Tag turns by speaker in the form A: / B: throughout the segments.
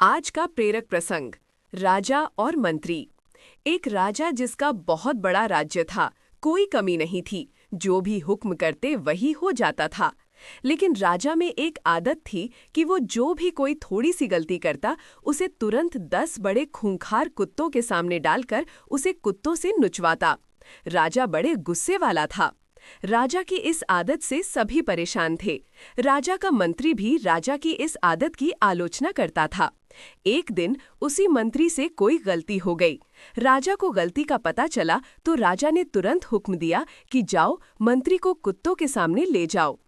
A: आज का प्रेरक प्रसंग, राजा और मंत्री। एक राजा जिसका बहुत बड़ा राज्य था, कोई कमी नहीं थी, जो भी हुक्म करते वही हो जाता था। लेकिन राजा में एक आदत थी कि वो जो भी कोई थोड़ी सी गलती करता, उसे तुरंत 10 बड़े खूंखार कुत्तों के सामने डालकर उसे कुत्तों से नुचवाता। राजा बड़े गुस्से वाला था। राजा की इस आदत से सभी परेशान थे। राजा का मंत्री भी राजा की इस आदत की आलोचना करता था। एक दिन उसी मंत्री से कोई गलती हो गई। राजा को गलती का पता चला तो राजा ने तुरंत हुक्म दिया कि जाओ, मंत्री को कुत्तों के सामने ले जाओ।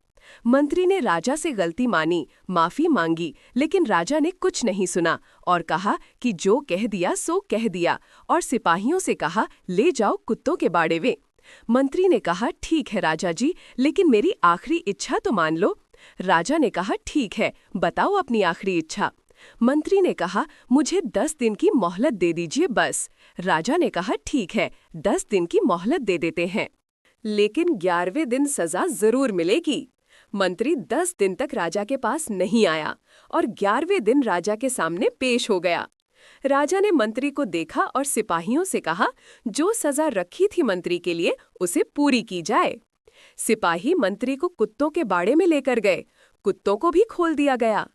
A: मंत्री ने राजा से गलती मानी, माफी मांगी, लेकिन राजा ने कुछ नहीं सुना और कहा कि जो कह दिया सो कह दिया, और सिपाहियों से कहा, ले जाओ कुत्तों के बाड़े में। मंत्री ने कहा, ठीक है राजा जी, लेकिन मेरी आखिरी इच्छा तो मान लो। राजा ने कहा, ठीक है, बताओ अपनी आखिरी इच्छा। मंत्री ने कहा, मुझे 10 दिन की मोहलत दे दीजिए बस। राजा ने कहा, ठीक है, 10 दिन की मोहलत दे देते हैं, लेकिन 11वें दिन सजा जरूर मिलेगी। मंत्री 10 दिन तक राजा के पास नहीं आया और 11वें दिन राजा के सामने पेश हो गया। राजा ने मंत्री को देखा और सिपाहियों से कहा, जो सजा रखी थी मंत्री के लिए उसे पूरी की जाए। सिपाही मंत्री को कुत्तों के बाड़े में लेकर गए। कुत्तों को भी खोल दिया गया,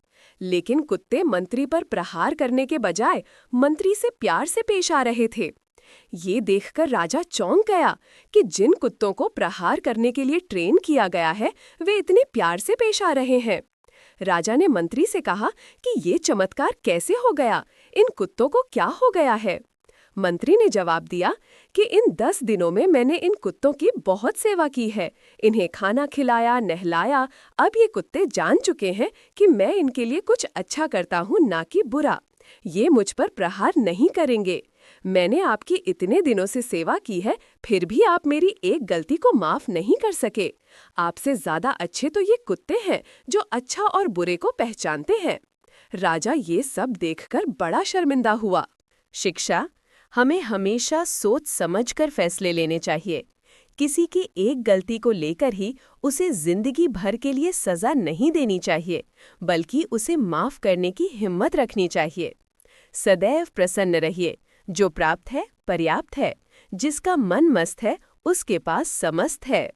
A: लेकिन कुत्ते मंत्री पर प्रहार करने के बजाय मंत्री से प्यार से पेश आ रहे थे। ये देखकर राजा चौंक गया कि जिन कुत्तों को प्रहार करने के लिए ट्रेन किया गया है, वे इतने प्यार से पेश आ रहे हैं। राजा ने मंत्री से कहा कि ये चमत्कार कैसे हो गया, इन कुत्तों को क्या हो गया है। मंत्री ने जवाब दिया कि इन 10 दिनों में मैंने इन कुत्तों की बहुत सेवा की है, इन्हें खाना खिलाया, नहलाया। अब ये कुत्ते जान चुके हैं कि मैं इनके लिए कुछ अच्छा करता हूँ, ना कि बुरा। ये मुझ पर प्रहार नहीं करेंगे। मैंने आपकी इतने दिनों से सेवा की है, फिर भी आप मेरी एक गलती को माफ नहीं कर सके। आपसे ज्यादा अच्छे तो ये कुत्ते हैं जो अच्छा और बुरे को पहचानते हैं। राजा ये सब देखकर बड़ा शर्मिंदा हुआ। शिक्षा: हमें हमेशा सोच समझकर फैसले लेने चाहिए। किसी की एक गलती को लेकर ही उसे जिंदगी भर के लिए सजा नहीं देनी चाहिए, बल्कि उसे माफ करने की हिम्मत रखनी चाहिए। सदैव प्रसन्न रहिए। जो प्राप्त है पर्याप्त है, जिसका मन मस्त है उसके पास समस्त है।